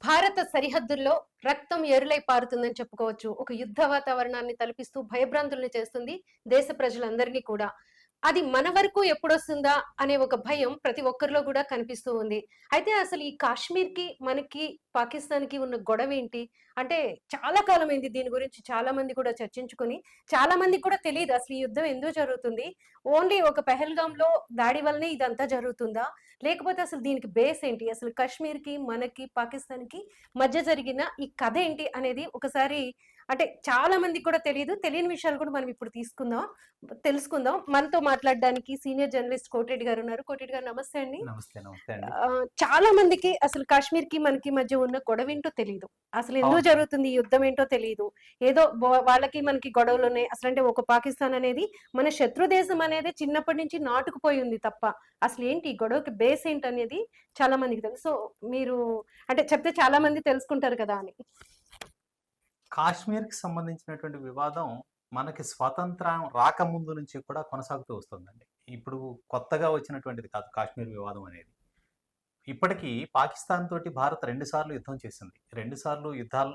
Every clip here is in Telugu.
భారత సరిహద్దుల్లో రక్తం ఏరులై పారుతుందని చెప్పుకోవచ్చు. ఒక యుద్ధ వాతావరణాన్ని తలపిస్తూ భయభ్రాంతుల్ని చేస్తుంది దేశ ప్రజలందరినీ కూడా. అది మన వరకు ఎప్పుడొస్తుందా అనే ఒక భయం ప్రతి ఒక్కరిలో కూడా కనిపిస్తూ ఉంది. అయితే అసలు ఈ కాశ్మీర్‌కి, మనకి, పాకిస్తాన్‌కి ఉన్న గొడవేంటి? అంటే చాలా కాలమైంది దీని గురించి చాలా మంది కూడా చర్చించుకొని, చాలా మందికి కూడా తెలీదు అసలు ఈ యుద్ధం ఎందుకు జరుగుతుంది? ఓన్లీ ఒక పెహల్గాంలో దాడి వల్లనే ఇదంతా జరుగుతుందా? లేకపోతే అసలు దీనికి బేస్ ఏంటి? అసలు కాశ్మీర్‌కి, మనకి, పాకిస్తాన్‌కి మధ్య జరిగిన ఈ కథ ఏంటి అనేది ఒకసారి అంటే చాలా మందికి కూడా తెలీదు. తెలియని విషయాలు కూడా మనం ఇప్పుడు తెలుసుకుందాం. మనతో మాట్లాడడానికి సీనియర్ జర్నలిస్ట్ కోటిరెడ్డి గారున్నారు. కోటిరెడ్డి గారు నమస్తే అండి. నమస్తే. నమస్తే అండి. చాలా మందికి అసలు కాశ్మీర్‌కి, మనకి మధ్య ఉన్న గొడవేంటో తెలీదు. అసలు ఎందుకు అవును. జరుగుతుంది ఈ యుద్ధం ఏంటో తెలీదు. ఏదో వాళ్ళకి మనకి గొడవలున్నాయి. అసలంటే ఒక పాకిస్తాన్ అనేది మన శత్రు దేశం అనేది చిన్నప్పటి నుంచి నాటుకుపోయి ఉంది తప్ప, అసలేంటి ఈ గొడవకి బేస్ ఏంటనేది చాలా మందికి తెలుసు. సో, మీరు అంటే చెప్తే చాలా మంది తెలుసుకుంటారు కదా అని. కాశ్మీర్‌కి సంబంధించినటువంటి వివాదం మనకి స్వతంత్రం రాకముందు నుంచి కూడా కొనసాగుతూ వస్తుందండి. ఇప్పుడు కొత్తగా వచ్చినటువంటిది కాదు కాశ్మీర్ వివాదం అనేది. ఇప్పటికీ పాకిస్తాన్ తోటి భారత్ 2 సార్లు యుద్ధం చేసింది. 2 సార్లు యుద్ధాలు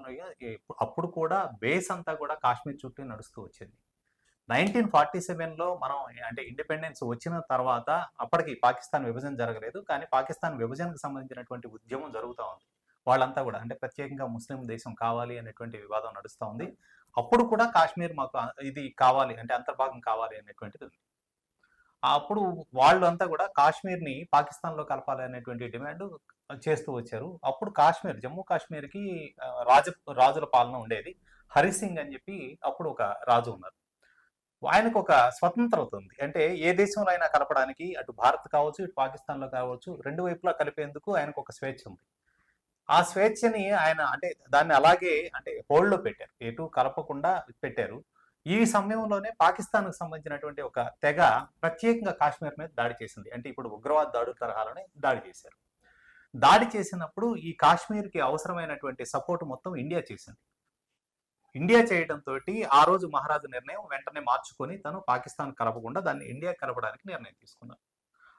అప్పుడు కూడా బేస్ అంతా కూడా కాశ్మీర్ చుట్టూ నడుస్తూ వచ్చింది. 1947లో మనం అంటే ఇండిపెండెన్స్ వచ్చిన తర్వాత అప్పటికి పాకిస్తాన్ విభజన జరగలేదు. కానీ పాకిస్తాన్ విభజనకు సంబంధించినటువంటి ఉద్యమం జరుగుతా ఉంది. వాళ్ళంతా కూడా అంటే ప్రత్యేకంగా ముస్లిం దేశం కావాలి అనేటువంటి వివాదం నడుస్తా ఉంది. అప్పుడు కూడా కాశ్మీర్ మాకు ఇది కావాలి అంటే అంతర్భాగం కావాలి అనేటువంటిది ఉంది. అప్పుడు వాళ్ళు అంతా కూడా కాశ్మీర్‌ని పాకిస్తాన్‌లో కలపాలి అనేటువంటి డిమాండ్ చేస్తూ వచ్చారు. అప్పుడు కాశ్మీర్, జమ్మూ కాశ్మీర్‌కి రాజుల పాలన ఉండేది. హరి సింగ్ అని చెప్పి అప్పుడు ఒక రాజు ఉన్నారు. ఆయనకు ఒక స్వతంత్రత ఉంది. అంటే ఏ దేశంలో అయినా కలపడానికి అటు భారత్ కావచ్చు, ఇటు పాకిస్తాన్‌లో కావచ్చు, 2 వైపులా కలిపేందుకు ఆయనకు ఒక స్వేచ్ఛ ఉంది. ఆ స్వేచ్ఛని ఆయన అంటే దాన్ని అలాగే అంటే హోల్డ్‌లో పెట్టారు. ఎటు కలపకుండా పెట్టారు. ఈ సమయంలోనే పాకిస్తాన్‌కి సంబంధించినటువంటి ఒక తెగ ప్రత్యేకంగా కాశ్మీర్ మీద దాడి చేసింది. అంటే ఇప్పుడు ఉగ్రవాద దాడుల తరహాలోనే దాడి చేశారు. దాడి చేసినప్పుడు ఈ కాశ్మీర్‌కి అవసరమైనటువంటి సపోర్ట్ మొత్తం ఇండియా చేసింది. ఇండియా చేయడంతోటి ఆ రోజు మహారాజు నిర్ణయం వెంటనే మార్చుకొని తను పాకిస్తాన్ కలపకుండా దాన్ని ఇండియా కలపడానికి నిర్ణయం తీసుకున్నారు.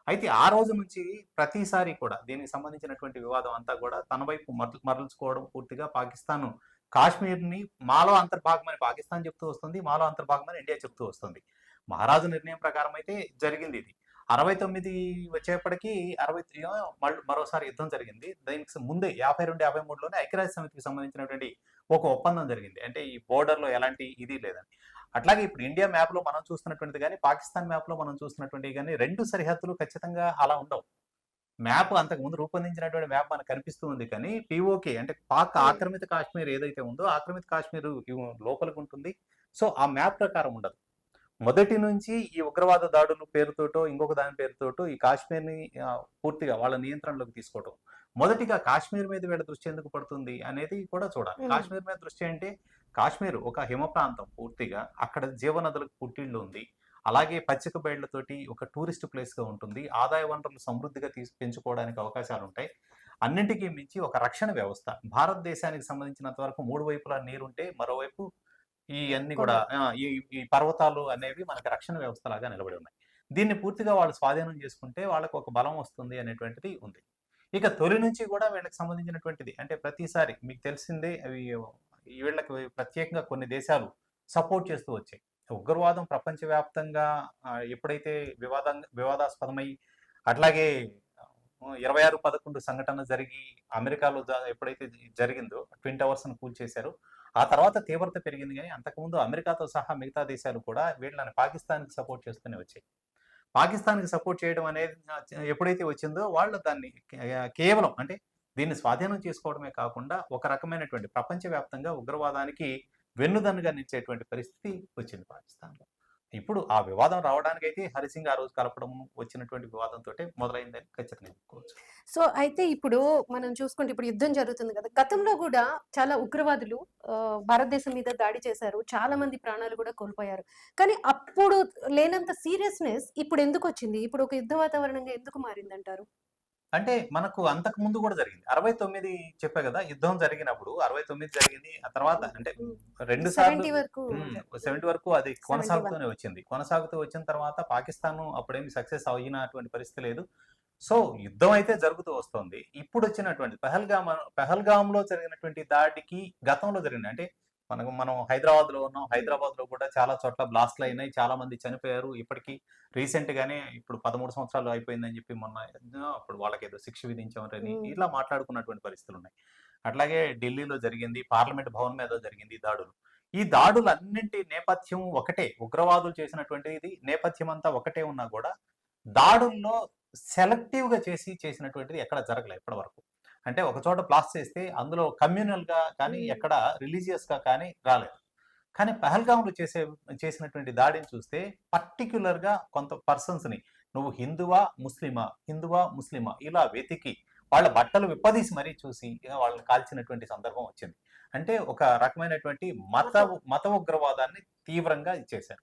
అయితే ఆ రోజు నుంచి ప్రతిసారి కూడా దీనికి సంబంధించినటువంటి వివాదం అంతా కూడా తన వైపు మరల్చుకోవడం పూర్తిగా పాకిస్తాన్ కాశ్మీర్‌ని మాలో అంతర్భాగమని పాకిస్తాన్ చెప్తూ వస్తుంది. మాలో అంతర్భాగమని ఇండియా చెప్తూ వస్తుంది. మహారాజు నిర్ణయం ప్రకారం అయితే జరిగింది ఇది. 69 వచ్చేప్పటికి 60 మరోసారి యుద్ధం జరిగింది. దీనికి ముందే 52, 53లోనే ఐక్యరాజ్య సమితికి సంబంధించినటువంటి ఒక ఒప్పందం జరిగింది. అంటే ఈ బోర్డర్‌లో ఎలాంటి ఇది లేదని. అట్లాగే ఇప్పుడు ఇండియా మ్యాప్‌లో మనం చూస్తున్నటువంటిది గాని, పాకిస్తాన్ మ్యాప్‌లో మనం చూస్తున్నటువంటివి గాని 2 సరిహద్దులు ఖచ్చితంగా అలా ఉండవు. మ్యాప్ అంతకుముందు రూపొందించినటువంటి మ్యాప్ మనకు కనిపిస్తూ ఉంది కానీ, పీఓకే అంటే పాక్ హ్మ్. ఆక్రమిత కాశ్మీర్ ఏదైతే ఉందో, ఆక్రమిత కాశ్మీర్ లోపలికుంటుంది. సో, ఆ మ్యాప్ ప్రకారం ఉండదు. మొదటి నుంచి ఈ ఉగ్రవాద దాడుల పేరుతోటో, ఇంకొక దాని పేరుతోటో ఈ కాశ్మీర్‌ని పూర్తిగా వాళ్ళ నియంత్రణలోకి తీసుకోవటం. మొదటిగా కాశ్మీర్ మీద వీళ్ళ దృష్టి ఎందుకు పడుతుంది అనేది కూడా చూడాలి. హ్మ్. కాశ్మీర్ మీద దృష్టి అంటే కాశ్మీర్ ఒక హిమ ప్రాంతం పూర్తిగా. అక్కడ జీవనదులకు పుట్టిల్లు ఉంది. అలాగే పచ్చిక బయళ్లతోటి ఒక టూరిస్ట్ ప్లేస్‌గా ఉంటుంది. ఆదాయ వనరులు సమృద్ధిగా పెంచుకోవడానికి అవకాశాలుంటాయి. అన్నింటికి మించి ఒక రక్షణ వ్యవస్థ. భారతదేశానికి సంబంధించినంత వరకు 3 వైపులా నీరుంటే మరోవైపు ఇయన్నీ కూడా కొండలు. ఈ ఈ పర్వతాలు అనేవి మనకి రక్షణ వ్యవస్థలాగా నిలబడి ఉన్నాయి. దీన్ని పూర్తిగా వాళ్ళు స్వాధీనం చేసుకుంటే వాళ్ళకి ఒక బలం వస్తుంది అనేటువంటిది ఉంది. ఇక తొలి నుంచి కూడా వీళ్ళకి సంబంధించినటువంటిది అంటే ప్రతిసారి మీకు తెలిసిందే అవి వీళ్ళకి ప్రత్యేకంగా కొన్ని దేశాలు సపోర్ట్ చేస్తూ వచ్చాయి. ఉగ్రవాదం ప్రపంచవ్యాప్తంగా ఎప్పుడైతే వివాదాస్పదమై అట్లాగే 26/11 సంఘటన జరిగి అమెరికాలో ఎప్పుడైతే జరిగిందో ట్విన్ టవర్స్‌ని కూల్చేశారో ఆ తర్వాత తీవ్రత పెరిగింది గానీ, అంతకుముందు అమెరికాతో సహా మిగతా దేశాలు కూడా వీళ్ళని పాకిస్తాన్‌కి సపోర్ట్ చేస్తూనే వచ్చాయి. పాకిస్తాన్‌కి సపోర్ట్ చేయడం అనేది ఎప్పుడైతే వచ్చిందో వాళ్ళు దాన్ని కేవలం అంటే దీన్ని స్వాధీనం చేసుకోవడమే కాకుండా, ఒక రకమైనటువంటి ప్రపంచవ్యాప్తంగా ఉగ్రవాదానికి వెన్నుదన్నుగా నిలిచేటువంటి పరిస్థితి వచ్చింది పాకిస్తాన్‌లో. ఇప్పుడు ఆ వివాదం రావడానికైతే హరిసింగ్ ఆ రోజు కలపడం వచ్చినటువంటి వివాదంతోటే మొదలైందని ఖచ్చితంగా చెప్పుకోవచ్చు. సో, అయితే ఇప్పుడు మనం చూసుకుంటే ఇప్పుడు యుద్ధం జరుగుతుంది గదా! గతంలో గూడా చాలా ఉగ్రవాదులు భారతదేశం మీద దాడి చేశారు. చాలా మంది ప్రాణాలు గూడా కోల్పోయారు. కానీ అప్పుడు లేనంత సీరియస్‌నెస్ ఇప్పుడెందుకొచ్చింది? ఇప్పుడు ఒక యుద్ధ వాతావరణంగా ఎందుకు మారిందంటారు? అంటే మనకు అంతకుముందు గూడా జరిగింది. 69 చెప్పా గదా! యుద్ధం జరిగినప్పుడు 69 జరిగింది. ఆ తర్వాత హ్మ్. అంటే హ్మ్. 2 సార్లు 70 వరకు 70 వరకు అది 71. కొనసాగుతూనే వచ్చింది. కొనసాగుతూ వచ్చిన తర్వాత పాకిస్తాను అప్పుడేమి సక్సెస్ అయినటువంటి పరిస్థితి లేదు. సో యుద్ధం అయితే జరుగుతూ వస్తుంది. ఇప్పుడు వచ్చినటువంటి పెహల్గామ్‌లో జరిగినటువంటి దాడికి గతంలో జరిగిన అంటే మనం హైదరాబాద్‌లో ఉన్నాం. హైదరాబాద్‌లో కూడా చాలా చోట్ల బ్లాస్ట్‌లు అయినాయి. చాలా మంది చనిపోయారు. ఇప్పటికి రీసెంట్‌గానే ఇప్పుడు 13 సంవత్సరాలు అయిపోయిందని చెప్పి మొన్న అప్పుడు వాళ్ళకేదో శిక్ష విధించామని హ్మ్. ఇలా మాట్లాడుకున్నటువంటి పరిస్థితులున్నాయి. అట్లాగే ఢిల్లీలో జరిగింది. పార్లమెంట్ భవన్ మీద జరిగింది ఈ దాడులు. ఈ దాడులన్నింటి నేపథ్యం ఒకటే. ఉగ్రవాదులు చేసినటువంటిది నేపథ్యం అంతా ఒకటే ఉన్నా కూడా దాడుల్లో సెలెక్టివ్‌గా చేసినటువంటిది ఎక్కడ జరగలే ఇప్పటివరకు. అంటే ఒక చోట బ్లాస్ట్ చేస్తే అందులో కమ్యూనల్‌గా కానీ, హ్మ్. ఎక్కడ రిలీజియస్‌గా కానీ రాలేదు. కానీ పహల్గామ్‌లో చేసినటువంటి దాడిని చూస్తే పర్టిక్యులర్‌గా కొంత పర్సన్స్‌ని నువ్వు హిందువా? ముస్లిమా? హిందువా? ముస్లిమా? ఇలా వెతికి వాళ్ళ బట్టలు విప్పదీసి మరీ చూసి వాళ్ళని కాల్చినటువంటి సందర్భం వచ్చింది. అంటే ఒక రకమైనటువంటి ఆహా! మత ఉగ్రవాదాన్ని తీవ్రంగా చేశారు.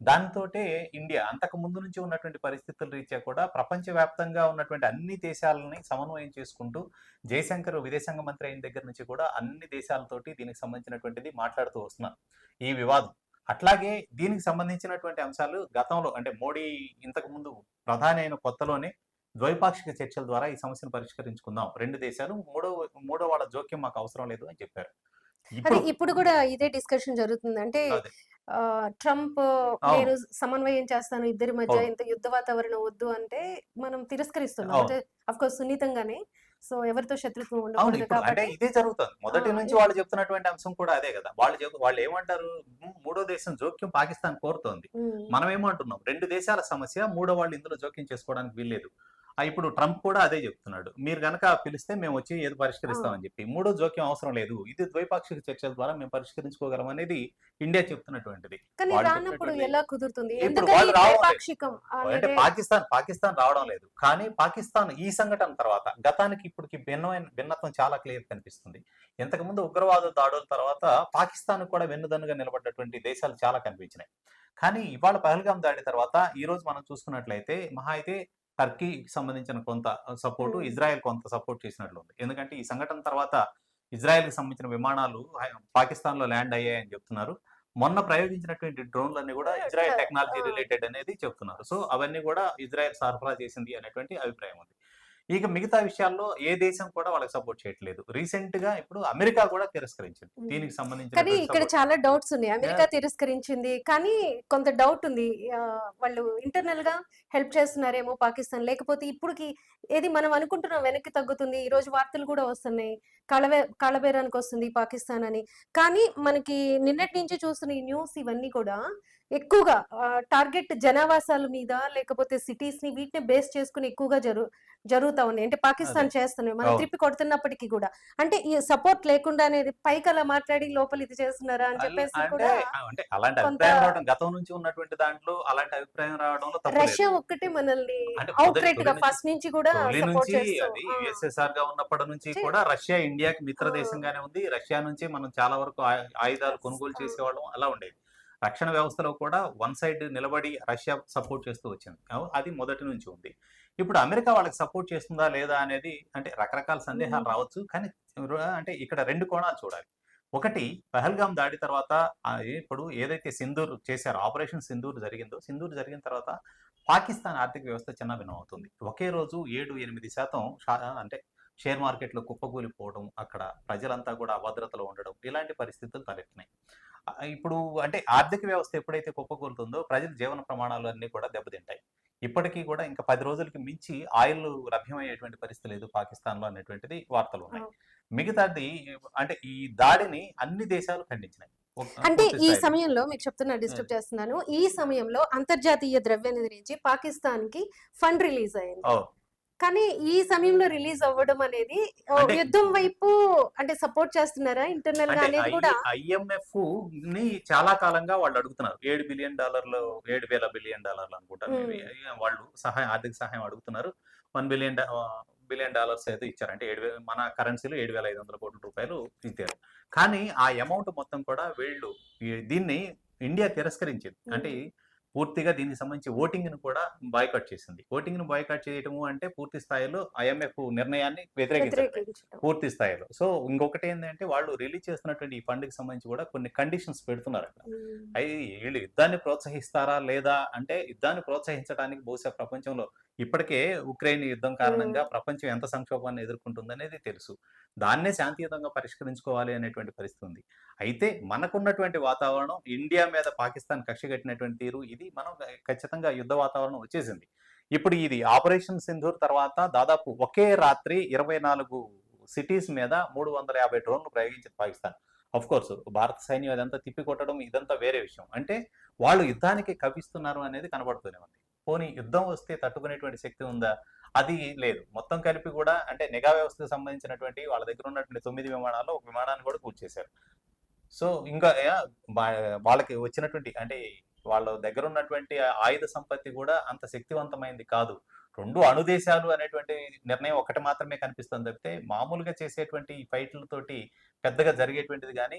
దానితోటే ఇండియా అంతకు ముందు నుంచి ఉన్నటువంటి పరిస్థితుల రీత్యా కూడా ప్రపంచవ్యాప్తంగా ఉన్నటువంటి అన్ని దేశాలని సమన్వయం చేసుకుంటూ జయశంకర్ విదేశాంగ మంత్రి అయిన దగ్గర నుంచి కూడా అన్ని దేశాలతోటి దీనికి సంబంధించినటువంటిది మాట్లాడుతూ వస్తున్నారు ఈ వివాదం. అట్లాగే దీనికి సంబంధించినటువంటి అంశాలు గతంలో అంటే మోడీ ఇంతకు ముందు ప్రధాని అయిన కొత్తలోనే ద్వైపాక్షిక చర్చల ద్వారా ఈ సమస్యను పరిష్కరించుకుందాం. 2 దేశాలు మూడో వాళ్ళ జోక్యం మాకు అవసరం లేదు అని చెప్పారు. అదే ఇప్పుడు ఇప్పుడు గూడా ఇదే డిస్కషన్ జరుగుతుంది. అంటే అదే. ట్రంప్ అవును. నేను సమన్వయం చేస్తాను ఇద్దరి మధ్య అవును. ఇంత యుద్ధ వాతావరణం వద్దు అంటే మనం తిరస్కరిస్తున్నాం. అవును. అంటే ఆఫ్‌కోర్స్ సున్నితంగానే. సో ఎవరితో శత్రుత్వం అవును. ఉండకూడదు ఇప్పుడు అంటే కాబట్టి ఇదే జరుగుతోంది. ఆ! మొదటి నుంచి వాళ్ళు చెప్తున్నటువంటి అంశం కూడా అదే గదా! వాళ్ళేమంటారు? మూడో దేశం జోక్యం పాకిస్తాన్ కోరుతోంది. హ్మ్. మనమేమంటున్నాం? 2 దేశాల సమస్య మూడో వాళ్ళు ఇందులో జోక్యం చేసుకోవడానికి వీల్లేదు. ఇప్పుడు ట్రంప్ కూడా అదే చెప్తున్నాడు. మీరు గనక పిలిస్తే మేమొచ్చి ఏదో ఆ! పరిష్కరిస్తామని చెప్పి. మూడో జోక్యం అవసరం లేదు. ఇది ద్వైపాక్షిక చర్చల ద్వారా మేము పరిష్కరించుకోగలం అనేది ఇండియా చెప్తున్నటువంటిది. కానీ వాళ్ళు రానప్పుడు చెప్పినటువంటి ఎలా కుదురుతుంది? ఇప్పుడు ఎందుకని వాళ్ళు రావడం లేదు. ద్వైపాక్షికం అంటే అనేదే పాకిస్తాన్ రావడం లేదు. కానీ పాకిస్తాన్ ఈ సంఘటన తర్వాత గతానికి ఇప్పటికి భిన్నత్వం చాలా క్లియర్ కనిపిస్తుంది. ఇంతకుముందు ఉగ్రవాద దాడుల తర్వాత పాకిస్తాన్ కూడా వెన్నుదన్నుగా నిలబడ్డటువంటి దేశాలు చాలా కనిపించినాయి. కానీ ఇవాళ పహల్గామ్ దాడి తర్వాత ఈ రోజు మనం చూసుకున్నట్లయితే మహా అయితే టర్కీకి సంబంధించిన కొంత సపోర్ట్, హ్మ్. ఇజ్రాయెల్ కొంత సపోర్ట్ చేసినట్లుంది. ఎందుకంటే ఈ సంఘటన తర్వాత ఇజ్రాయెల్‌కి సంబంధించిన విమానాలు పాకిస్తాన్‌లో ల్యాండ్ అయ్యాయని చెప్తున్నారు. మొన్న ప్రయోగించినటువంటి డ్రోన్‌లన్నీ గూడా క ఇజ్రాయెల్ ఆ! టెక్నాలజీ రిలేటెడ్ అనేది చెప్తున్నారు. సో, అవన్నీ గూడా ఇజ్రాయెల్ సరఫరా చేసింది అనేటువంటి అభిప్రాయం ఉంది. ఇక మిగతా విషయాల్లో ఏ దేశం కూడా వాళ్ళకి సపోర్ట్ చేయట్లేదు. రీసెంట్‌గా ఇప్పుడు అమెరికా కూడా తిరస్కరించింది. హ్మ్. దీనికి కానీ సంబంధించినటువంటి ఇక్కడ సపోర్ట్. చాలా డౌట్స్ ఉన్నాయి. America yeah! తిరస్కరించింది. కానీ కొంత డౌట్ ఉంది. వాళ్ళు ఇంటర్నల్‌గా హెల్ప్ చేస్తున్నారేమో పాకిస్తాన్. లేకపోతే ఇప్పటికి ఏది మనం అనుకుంటున్నాం వెనక్కి తగ్గుతుంది. ఈరోజు వార్తలు కూడా వస్తున్నాయి. కాళ్ళబేరానికొస్తుంది పాకిస్తాన్ అని. కానీ మనకి నిన్నటి నుంచి చూస్తున్న ఈ న్యూస్ ఇవన్నీ కూడా ఎక్కువగా టార్గెట్ జనావాసాల మీద లేకపోతే సిటీస్‌ని వీటిని బేస్ చేసుకొని ఎక్కువగా జరుగుతా ఉన్నాయి. అంటే అదే. పాకిస్తాన్ చేస్తున్నాయి. మనం అవును. త్రిప్పి కొడుతున్నప్పటికి కూడా. అంటే ఈ సపోర్ట్ లేకుండానే పైకలా మాట్లాడి లోపల ఇది చేస్తున్నారా అని చెప్పేసి అంటే కూడా అంటే అలాంటి కొంత అభిప్రాయం రావడం గతం నుంచి ఉన్నటువంటి దాంట్లో అలాంటి అభిప్రాయం రావడంలో తప్పు లేదు. రష్యా ఒక్కటే మనల్ని అంటే ఔట్‌రైట్‌గా ఫస్ట్ నుంచి కూడా తొలి సపోర్ట్ నుంచి చేస్తూ అది యూఎస్ఎస్ఆర్‌గా ఉన్నప్పటి నుంచి చే కూడా రష్యా ఇండియాకి ఆ! మిత్ర దేశంగానే ఉంది. రష్యా నుంచి మనం చాలా వరకు ఆయుధాలు యెస్. కొనుగోలు ఆ! చేసేవాళ్ళం. అలా ఉండేది. రక్షణ వ్యవస్థలో కూడా వన్ సైడ్ నిలబడి రష్యా సపోర్ట్ చేస్తూ వచ్చింది. అది మొదటి నుంచి ఉంది. ఇప్పుడు అమెరికా వాళ్ళకి సపోర్ట్ చేస్తుందా లేదా అనేది అంటే రకరకాల సందేహాలు హ్మ్. రావచ్చు. కానీ అంటే ఇక్కడ 2 కోణాలు చూడాలి. ఒకటి పహల్గామ్ దాడి తర్వాత ఇప్పుడు ఏదైతే సింధూర్ చేశారో ఆపరేషన్ సింధూర్ జరిగిందో, సింధూర్ జరిగిన తర్వాత పాకిస్తాన్ ఆర్థిక వ్యవస్థ చిన్నాభిన్నం అవుతుంది. ఒకే రోజు 7, 8% అంటే షేర్ మార్కెట్‌లో కుప్పకూలిపోవడం, అక్కడ ప్రజలంతా కూడా అభద్రతలో ఉండడం, ఇలాంటి పరిస్థితులు తలెత్తినాయి. ఇప్పుడు అంటే ఆర్థిక వ్యవస్థ ఎప్పుడైతే కుప్పకూలుతుందో ప్రజల జీవన ప్రమాణాలు అన్నీ కూడా దెబ్బతింటాయి. ఇప్పటికీ కూడా ఇంకా 10 రోజులకి మించి ఆయిల్ లభ్యమయ్యేటువంటి పరిస్థితి లేదు పాకిస్తాన్‌లో అనేటువంటిది వార్తలున్నాయి. ఆ! మిగతాది అంటే ఈ దాడిని అన్ని దేశాలు ఖండించినాయి. అంటే పూర్తి ఈ స్థాయిలో. సమయంలో మీకు చెప్తున్నా హ్మ్. డిస్టర్బ్ చేస్తున్నాను. ఈ సమయంలో అంతర్జాతీయ ద్రవ్యనిధి నుంచి పాకిస్తాన్‌కి ఫండ్ రిలీజ్ అయింది. అవును. కానీ ఈ సమయంలో రిలీజ్ అవ్వడం అనేది అంటే యుద్ధం వైపు అంటే సపోర్ట్ చేస్తున్నారా ఇంటర్నల్‌గా అంటే అనేది కూడా ఐఎంఎఫ్‌ని చాలా కాలంగా వాళ్ళు అడుగుతున్నారు. $7 బిలియన్ $7,000 బిలియన్ అనుకుంటా మేబీ. హ్మ్. వాళ్ళు ఆర్థిక సహాయం అడుగుతున్నారు. $1 బిలియన్ ఏదో ఇచ్చారు. అంటే మన కరెన్సీలో $7,500 ఇచ్చారు. కానీ ఆ అమౌంట్ మొత్తం కూడా వీళ్ళు దీన్ని ఇండియా తిరస్కరించింది. అంటే హ్మ్. పూర్తిగా దీనికి సంబంధించి ఓటింగ్‌ని కూడా బాయ్‌కాట్ చేసింది. ఓటింగ్‌ని బాయ్‌కాట్ చేయటము అంటే పూర్తి స్థాయిలో ఐఎంఎఫ్ నిర్ణయాన్ని వ్యతిరేకించడమే. వ్యతిరేకించడం. పూర్తి స్థాయిలో. సో, ఇంకొకటేందంటే వాళ్ళు రిలీజ్ చేస్తున్నటువంటి ఈ ఫండ్‌కి సంబంధించి కూడా కొన్ని కండిషన్స్ పెడుతున్నారక్కడ. హ్మ్. అయి ఈళ్ళు యుద్ధాన్ని ప్రోత్సహిస్తారా? లేదా? అంటే యుద్ధాన్ని ప్రోత్సహించడానికి బహుశా ప్రపంచంలో ఇప్పటికే ఉక్రెయిన్ యుద్ధం కారణంగా ప్రపంచం ఎంత సంక్షోభాన్ని ఎదుర్కొంటుందనేది తెలుసు. దాన్నే శాంతియుతంగా పరిష్కరించుకోవాలి అనేటువంటి పరిస్థితి ఉంది. అయితే మనకున్నటువంటి వాతావరణం ఇండియా మీద పాకిస్తాన్ కక్ష కట్టినటువంటి తీరు ఇది మనం ఖచ్చితంగా యుద్ధ వాతావరణం వచ్చేసింది. ఇప్పుడు ఇది ఆపరేషన్ సింధూర్ తర్వాత దాదాపు ఒకే రాత్రి 24 సిటీస్ మీద 350 డ్రోన్లు ప్రయోగించింది పాకిస్తాన్. ఆఫ్‌కోర్స్ భారత సైన్యం అదంతా తిప్పికొట్టడం ఇదంతా వేరే విషయం. అంటే వాళ్ళు యుద్ధానికి కవ్విస్తున్నారు అనేది కనబడుతూనే ఉంది. పోనీ యుద్ధం వస్తే తట్టుకునేటువంటి శక్తి ఉందా? అది లేదు. మొత్తం కలిపి కూడా అంటే నిఘా వ్యవస్థకు సంబంధించినటువంటి వాళ్ళ దగ్గర ఉన్నటువంటి 9 విమానాల్లో ఒక విమానాన్ని కూడా కూల్చేశారు. సో, ఇంకా వాళ్ళకి వచ్చినటువంటి అంటే వాళ్ళ దగ్గర ఉన్నటువంటి ఆయుధ సంపత్తి కూడా అంత శక్తివంతమైంది కాదు. 2 అణుదేశాలు అనేటువంటి నిర్ణయం ఒకటి మాత్రమే కనిపిస్తుంది తప్పితే, మామూలుగా చేసేటువంటి ఈ ఫైట్‌లతోటి పెద్దగా జరిగేటువంటిది గాని,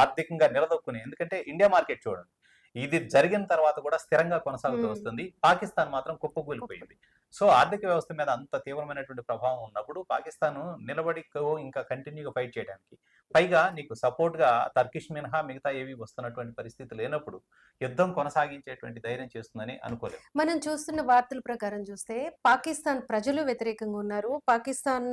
ఆర్థికంగా నిలదొక్కుని ఎందుకంటే ఇండియా మార్కెట్ చూడండి. ఇది జరిగిన తర్వాత కూడా స్థిరంగా కొనసాగుతూ వస్తుంది. పాకిస్తాన్ మాత్రం కుప్పకూలిపోయింది. సో, ఆర్థిక వ్యవస్థ మీద అంత తీవ్రమైనటువంటి ప్రభావం ఉన్నప్పుడు పాకిస్తాను నిలబడి ఇంకా కంటిన్యూ‌గా ఫైట్ చేయడానికి. పైగా నీకు సపోర్ట్‌గా టర్కిష్ మినహా మిగతా ఏవి వస్తున్నటువంటి పరిస్థితి లేనప్పుడు యుద్ధం కొనసాగించేటువంటి ధైర్యం చేస్తుందని అనుకోలేము. మనం చూస్తున్న వార్తల ప్రకారం చూస్తే పాకిస్తాన్ ప్రజలు వ్యతిరేకంగా ఉన్నారు. పాకిస్తాన్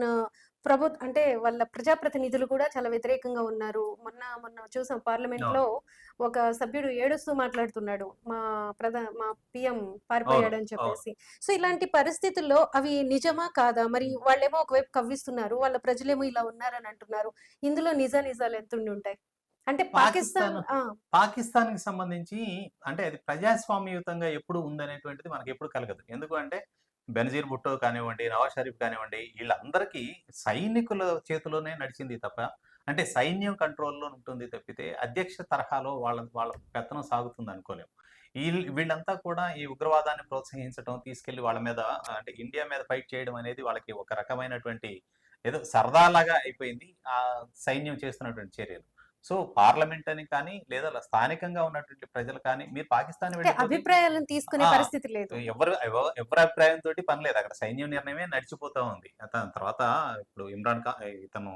అంటే వాళ్ళ ప్రజాప్రతినిధులు కూడా చాలా వ్యతిరేకంగా ఉన్నారు. మొన్న మొన్న చూసాం పార్లమెంట్‌లో అవును. ఒక సభ్యుడు ఏడుస్తూ మాట్లాడుతున్నాడు. మా పీఎం అవును. పారిపోయాడని అవును. చెప్పేసి. సో, ఇలాంటి పరిస్థితుల్లో అవి నిజమా? కాదా? మరి వాళ్ళేమో ఒకవైపు కవ్విస్తున్నారు. వాళ్ళ ప్రజలేమో ఇలా ఉన్నారని అంటున్నారు. ఇందులో నిజాలు ఎంతుండుంటాయి? అంటే పాకిస్తాన్ పాకిస్తాన్ పాకిస్తాన్‌కి సంబంధించి అంటే అది ప్రజాస్వామ్యయుతంగా ఎప్పుడు ఉందనేటువంటిది మనకెప్పుడు కలగదు. ఎందుకు అంటే బెనజీర్ భుట్టో కానివ్వండి, నవాజ్ షరీఫ్ కానివ్వండి, ఈళ్ళందరికీ సైనికుల చేతిలోనే నడిచింది తప్ప, అంటే సైన్యం కంట్రోల్‌లో ఉంటుంది తప్పితే అధ్యక్ష తరహాలో వాళ్ళ వాళ్ళ పెత్తనం సాగుతుందనుకోలేము. వీళ్ళంతా కూడా ఈ ఉగ్రవాదాన్ని ప్రోత్సహించటం, తీసుకెళ్ళి వాళ్ళ మీద అంటే ఇండియా మీద ఫైట్ చేయడం అనేది వాళ్ళకి ఒక రకమైనటువంటి ఏదో సరదాలాగా అయిపోయింది. సైన్యం చేస్తున్నటువంటి చర్యలు. సో, పార్లమెంట్ అని కానీ, లేదా స్థానికంగా ఉన్నటువంటి ప్రజలు కానీ, మీరు పాకిస్తాన్ అంటే వెళ్ళిపోతే అభిప్రాయాలను తీసుకునే ఆ! పరిస్థితి లేదు. ఎవరి అభిప్రాయంతోటి పని లేదు. అక్కడ సైన్యం నిర్ణయమే నడిచిపోతా ఉంది. దాని తర్వాత ఇప్పుడు ఇతను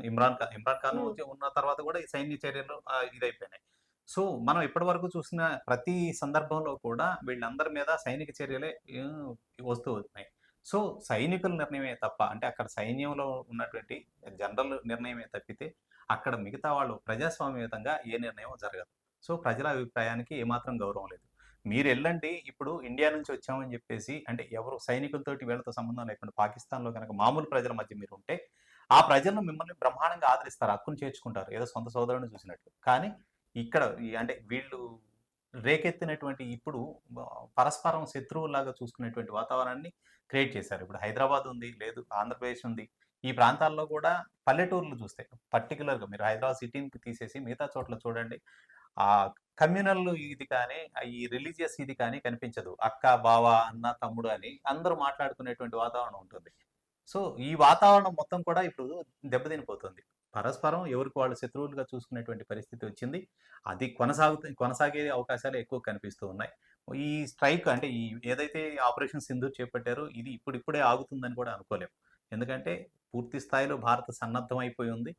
ఇమ్రాన్ ఖాన్ హ్మ్. ఉన్న తర్వాత కూడా ఈ సైన్య చర్యలు ఇదైపోయినాయి. సో, మనం ఇప్పటివరకు చూసిన ప్రతి సందర్భంలో కూడా వీళ్ళందరి మీద సైనిక చర్యలే ఆహ్, వస్తూ ఉన్నాయి. సో, సైనికుల నిర్ణయమే తప్ప అంటే అక్కడ సైన్యంలో ఉన్నటువంటి జనరల్ నిర్ణయమే తప్పితే, అక్కడ మిగతా వాళ్ళు ప్రజాస్వామ్యయుతంగా ఏ నిర్ణయం జరగదు. సో, ప్రజల అభిప్రాయానికి ఏమాత్రం గౌరవం లేదు. మీరెళ్ళండి ఇప్పుడు ఇండియా నుంచి వచ్చామని జెప్పేసి అంటే ఎవరు సైనికులతోటి వీళ్ళతో సంబంధం లేకుండా పాకిస్తాన్‌లో గనక మామూలు ప్రజల మధ్య మీరుంటే, ఆ ప్రజలు మిమ్మల్ని బ్రహ్మాండంగా ఆదరిస్తారు. హక్కును చేర్చుకుంటారు. ఏదో సొంత సోదరుడిని చూసినట్టు. కానీ ఇక్కడ అంటే వీళ్ళు రేకెత్తినటువంటి ఇప్పుడు పరస్పరం శత్రువుల్లాగా చూసుకునేటువంటి వాతావరణాన్ని క్రియేట్ చేశారు. ఇప్పుడు హైదరాబాద్ ఉంది, లేదు ఆంధ్రప్రదేశ్ ఉంది. ఈ ప్రాంతాల్లో కూడా పల్లెటూర్లు చూస్తే పర్టిక్యులర్‌గా మీరు హైదరాబాద్ సిటీని తీసేసి మిగతా చోట్ల చూడండి. ఆ కమ్యూనల్ ఇది కానీ, ఈ రిలీజియస్ ఇది కానీ కనిపించదు. అక్క, బావ, అన్న, తమ్ముడు అని అందరూ మాట్లాడుకునేటువంటి వాతావరణం ఉంటుంది. సో, ఈ వాతావరణం మొత్తం కూడా ఇప్పుడు దెబ్బతినిపోతుంది. పరస్పరం ఎవరికి వాళ్ళు శత్రువులుగా చూసుకునేటువంటి పరిస్థితి వచ్చింది. అది కొనసాగే అవకాశాలు ఎక్కువ కనిపిస్తూ ఉన్నాయి. ఈ స్ట్రైక్ అంటే ఏదైతే ఆపరేషన్ సింధూర్ చేపట్టారో ఇది ఇప్పుడిప్పుడే ఆగుతుందని కూడా అనుకోలేము. ఎందుకంటే పూర్తి స్థాయిలో భారత్ సన్నద్ధమైపోయి ఉంది.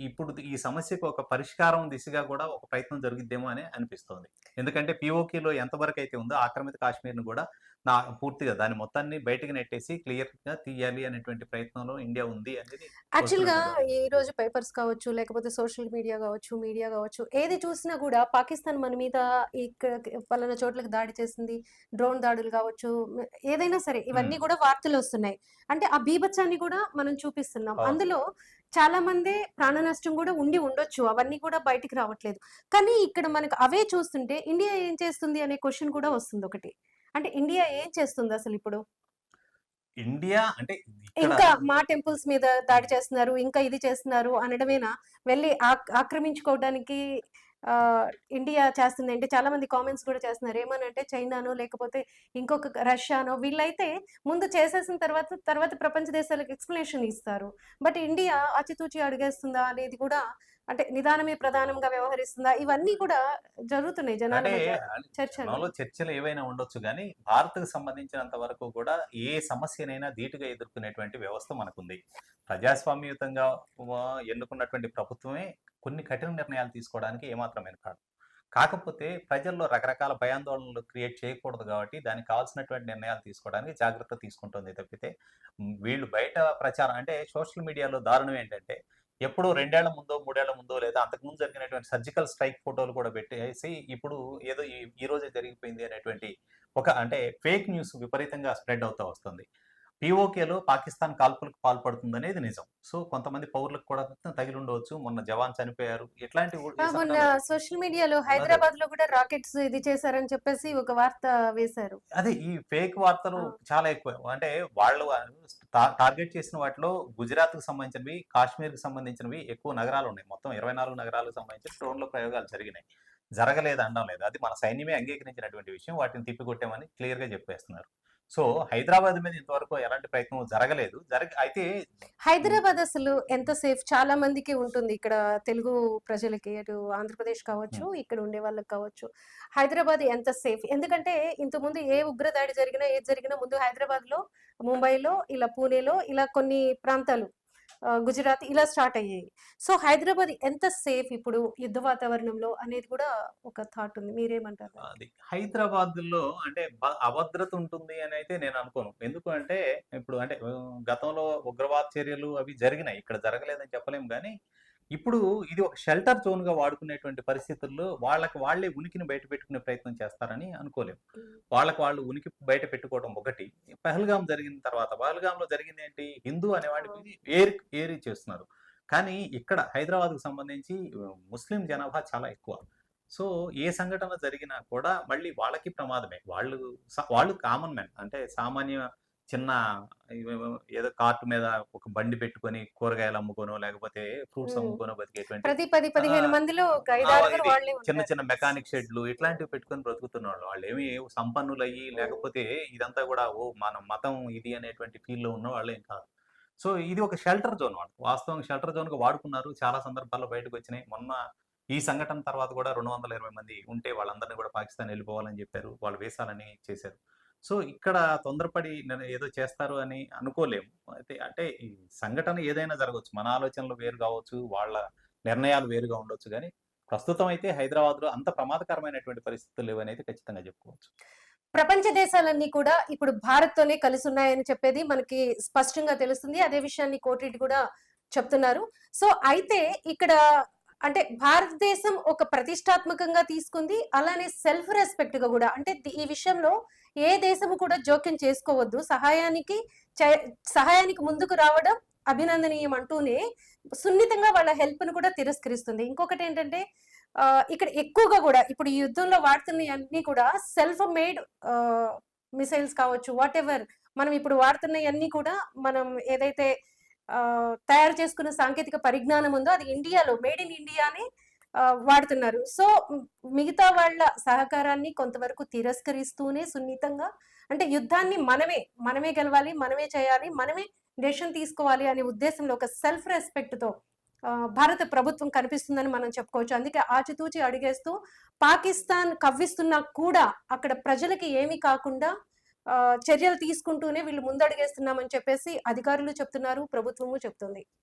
ఇప్పుడు ఈ సమస్యకు ఒక పరిష్కారం దిశగా కూడా ఒక ప్రయత్నం జరిగిద్దేమో అని అనిపిస్తోంది. ఎందుకంటే పీఓకేలో ఎంతవరకైతే ఉందో ఆక్రమిత కాశ్మీర్‌ని కూడా పూర్తిగా దాన్ని మొత్తాన్ని బయటికి నెట్టేసి క్లియర్‌గా తీయాలి అనేటువంటి ప్రయత్నంలో ఇండియా ఉంది అనేది యాక్చువల్‌గా వస్తున్నటువంటి వార్త. ఈరోజు పేపర్స్ కావచ్చు, లేకపోతే సోషల్ మీడియా గావచ్చు, ఏది చూసినా గూడా పాకిస్తాన్ మన మీద ఇక్కడ పలానా చోట్లకి దాడి చేసింది, డ్రోన్ దాడులు గావచ్చు, ఏదైనా సరే హ్మ్. ఇవన్నీ గూడా వార్తలొస్తున్నాయి. అంటే ఆ బీభత్సాన్ని గూడా మనం చూపిస్తున్నాం. అవును. అందులో చాలా మందే ప్రాణ నష్టం గూడా ఉండొచ్చు. అవన్నీ కూడా బయటికి రావట్లేదు. కానీ ఇక్కడ మనకు అవే చూస్తుంటే ఇండియా ఏం చేస్తుంది అనే క్వెషన్ కూడా వస్తుందొకటి. అంటే ఇండియా ఏం చేస్తుందసలిప్పుడు? ఇండియా అంటే ఇక్కడ ఇంకా మా టెంపుల్స్ మీద దాడి చేస్తున్నారు. ఇంకా ఇది చేస్తున్నారు అనడమేనా? వెళ్లి ఆక్రమించుకోవడానికి ఇండియా చేస్తుంది అంటే చాలా మంది కామెంట్స్ కూడా చేస్తున్నారు. ఏమనంటే చైనానో లేకపోతే ఇంకొక రష్యానో వీళ్ళైతే ముందు చేసేసిన తర్వాత ప్రపంచ దేశాలకు ఎక్స్‌ప్లనేషన్ ఇస్తారు. బట్ ఇండియా ఆచితూచి అడుగేస్తుందా అనేది కూడా అంటే నిదానమే ప్రధానంగా వ్యవహరిస్తుందా? ఇవన్నీ కూడా జరుగుతున్నాయి జనాల అంటే మధ్య చర్చలు. జనంలో చర్చలు ఏవైనా ఉండొచ్చు గానీ, భారత్‌కి సంబంధించినంత వరకు కూడా ఏ సమస్యనైనా ధీటుగా ఎదుర్కొనేటువంటి వ్యవస్థ మనకుంది. ప్రజాస్వామ్యయుతంగా ఎన్నుకున్నటువంటి ప్రభుత్వమే కొన్ని కఠిన నిర్ణయాలు తీసుకోవడానికి ఏమాత్రం వెనకాడదు. కాకపోతే ప్రజల్లో రకరకాల భయాందోళనలు క్రియేట్ చేయకూడదు కాబట్టి దానికి కావాల్సినటువంటి నిర్ణయాలు తీసుకోవడానికి జాగ్రత్త తీసుకుంటుంది తప్పితే వీళ్ళు బయట ప్రచారం అంటే సోషల్ మీడియాలో దారుణం ఏంటంటే ఎప్పుడో 2 ఏళ్ల ముందో, 3 ఏళ్ల ముందో లేదా అంతకుముందు జరిగినటువంటి సర్జికల్ స్ట్రైక్ ఫోటోలు కూడా పెట్టేసి ఇప్పుడు ఏదో ఈ రోజే జరిగిపోయింది అనేటువంటి ఒక అంటే ఫేక్ న్యూస్ విపరీతంగా స్ప్రెడ్ అవుతా వస్తుంది. పీఓకేలో పాకిస్తాన్ కాల్పులకు పాల్పడుతుందనేది నిజం. సో కొంతమంది పౌరులకు కూడా తగిలుండవచ్చు. మొన్న జవాన్ చనిపోయారు. ఇట్లాంటి మొన్న సంఘటనలు సోషల్ మీడియాలో అదే. హైదరాబాద్ లో కూడా రాకెట్స్ ఇది చేశారని చెప్పేసి ఒక వార్త వేశారు. అదే ఈ ఫేక్ వార్తలు ఆ. చాలా ఎక్కువ. అంటే వాళ్ళు టార్గెట్ చేసిన వాటిలో గుజరాత్‌కి సంబంధించినవి, కాశ్మీర్‌కి సంబంధించినవి ఎక్కువ నగరాలున్నాయి. మొత్తం 24 నగరాలకు సంబంధించి డ్రోన్‌ల ప్రయోగాలు జరిగినాయి. జరగలేదు అనడం లేదు. అది మన సైన్యమే అంగీకరించినటువంటి విషయం. వాటిని తిప్పికొట్టామని క్లియర్‌గా చెప్పేస్తున్నారు. సో హైదరాబాద్ మీద ఇంతవరకు ఎలాంటి ప్రయత్నం జరగలేదు. అయితే హైదరాబాద్ అసలు ఎంత సేఫ్? చాలా మందికి ఉంటుంది ఇక్కడ తెలుగు ప్రజలకి, అటు ఆంధ్రప్రదేశ్ కావచ్చు, హ్మ్. ఇక్కడ ఉండే వాళ్ళకి కావచ్చు. హైదరాబాద్ ఎంత సేఫ్? ఎందుకంటే ఇంతకుముందు ఏ ఉగ్రదాడి జరిగినా, ఏది జరిగినా ముందు హైదరాబాద్‌లో, ముంబైలో, ఇలా పూణేలో ఇలా కొన్ని ప్రాంతాలు గుజరాత్ ఇలా స్టార్ట్ అయ్యాయి. సో హైదరాబాద్ ఎంత సేఫ్ ఇప్పుడు యుద్ధ వాతావరణంలో అనేది కూడా ఒక థాట్ ఉంది. మీరేమంటారు దానికి? అది హైదరాబాద్‌లో అంటే అభద్రత ఉంటుంది అనైతే నేను అనుకోను. ఎందుకు అంటే ఇప్పుడు అంటే గతంలో ఉగ్రవాద చర్యలు అవి జరిగినాయి. ఇక్కడ జరగలేదని చెప్పలేము గానీ, ఇప్పుడు ఇది ఒక షెల్టర్ జోన్‌గా వాడుకునేటువంటి పరిస్థితుల్లో వాళ్ళకి వాళ్ళే ఉనికిని బయట పెట్టుకునే ప్రయత్నం చేస్తారని అనుకోలేము. హ్మ్. వాళ్ళకి వాళ్ళు ఉనికి బయట పెట్టుకోవడం ఒకటి. పహల్గాం జరిగిన తర్వాత పహల్గాంలో జరిగిందేంటి? హిందూ అనేవాడిని ఏరి చేస్తున్నారు. కానీ ఇక్కడ హైదరాబాద్‌కు సంబంధించి ముస్లిం జనాభా చాలా ఎక్కువ. సో, ఏ సంఘటన జరిగినా కూడా మళ్ళీ వాళ్ళకి ప్రమాదమే. వాళ్ళు కామన్ మ్యాన్. అంటే సామాన్య చిన్న ఇవేవో ఏదో కార్ట్ మీద ఒక బండి పెట్టుకొని కూరగాయలు అమ్ముకోనో, లేకపోతే ఫ్రూట్స్ హ్మ్. అమ్ముకోనో బతికేటువంటి ప్రతి 10, 15 ఆహ్, మందిలో ఒక 5, ఆ! 6 ఇది వాళ్ళే చిన్న ఉంటారు. చిన్న మెకానిక్ షెడ్‌లు ఇట్లాంటివి పెట్టుకొని బ్రతుకుతున్నోళ్ళు. వాళ్ళేమి సంపన్నులయ్యి హ్మ్. లేకపోతే ఇదంతా గూడా మన మతం ఇది అనేటువంటి ఫీల్‌లో ఉన్న వాళ్ళేం కాదు. సో, ఇది ఒక షెల్టర్ జోన్ వాళ్ళు. వాస్తవంగా షెల్టర్ జోన్‌గా వాడుకున్నారు. చాలా సందర్భాల్లో బయటకొచ్చినాయి. మొన్న ఈ సంఘటన తర్వాత కూడా 220 మంది ఉంటే వాళ్ళందరిని కూడా పాకిస్తాన్ ఎళ్ళిపోవాలని జెప్పారు. వాళ్ళు వీసాలని చేశారు. సో, ఇక్కడ తొందరపడి ఏదో చేస్తారు అని అనుకోలేము. అయితే అంటే ఈ సంఘటన ఏదైనా జరగొచ్చు. మన ఆలోచనలు వేరు గావచ్చు. వాళ్ళ నిర్ణయాలు వేరుగా ఉండొచ్చు గానీ, ప్రస్తుతం అయితే హైదరాబాద్‌లో అంత ప్రమాదకరమైనటువంటి పరిస్థితులు లేవనైతే ఖచ్చితంగా జెప్పుకోవచ్చు. ప్రపంచ దేశాలన్నీ కూడా ఇప్పుడు భారత్‌తోనే కలిసున్నాయని చెప్పేది మనకి స్పష్టంగా తెలుస్తుంది. అదే విషయాన్ని కోర్ట్ కూడా చెప్తున్నారు. సో, అయితే ఇక్కడ అంటే భారతదేశం ఒక ప్రతిష్టాత్మకంగా తీసుకుంది. అలానే సెల్ఫ్ రెస్పెక్ట్‌గా గూడా అంటే ఈ విషయంలో ఏ దేశము కూడా జోక్యం చేసుకోవద్దు. చే సహాయానికి ముందుకు రావడం అభినందనీయం అంటూనే సున్నితంగా వాళ్ళ హెల్ప్‌ని కూడా తిరస్కరిస్తుంది. ఇంకొకటేంటంటే ఇక్కడ ఎక్కువగా గూడా ఇప్పుడు ఈ యుద్ధంలో వాడుతున్నయన్నీ కూడా సెల్ఫ్ మేడ్ ఆహ్, మిసైల్స్ కావచ్చు. వాటెవర్ మనం ఇప్పుడు వాడుతున్నయన్నీ కూడా మనం ఏదైతే తయారు చేసుకున్న సాంకేతిక పరిజ్ఞానం ఉందో అది ఇండియాలో మేడ్ ఇన్ ఇండియానే వాడుతున్నారు. సో, మిగతా వాళ్ళ సహకారాన్ని కొంతవరకు తిరస్కరిస్తూనే సున్నితంగా అంటే యుద్ధాన్ని మనమే గెలవాలి, మనమే చేయాలి, మనమే డెసిషన్ తీసుకోవాలి అనే ఉద్దేశంలో ఒక సెల్ఫ్ రెస్పెక్ట్‌తో భారత ప్రభుత్వం కనిపిస్తుందని మనం చెప్పుకోవచ్చు. అందుకే ఆచితూచి అడుగేస్తూ పాకిస్తాన్ కవ్విస్తున్నా కూడా అక్కడ ప్రజలకి ఏమీ కాకుండా చర్యలు తీసుకుంటూనే వీళ్ళు ముందడుగేస్తున్నామని చెప్పేసి అధికారులు చెప్తున్నారు. ప్రభుత్వము చెప్తుంది.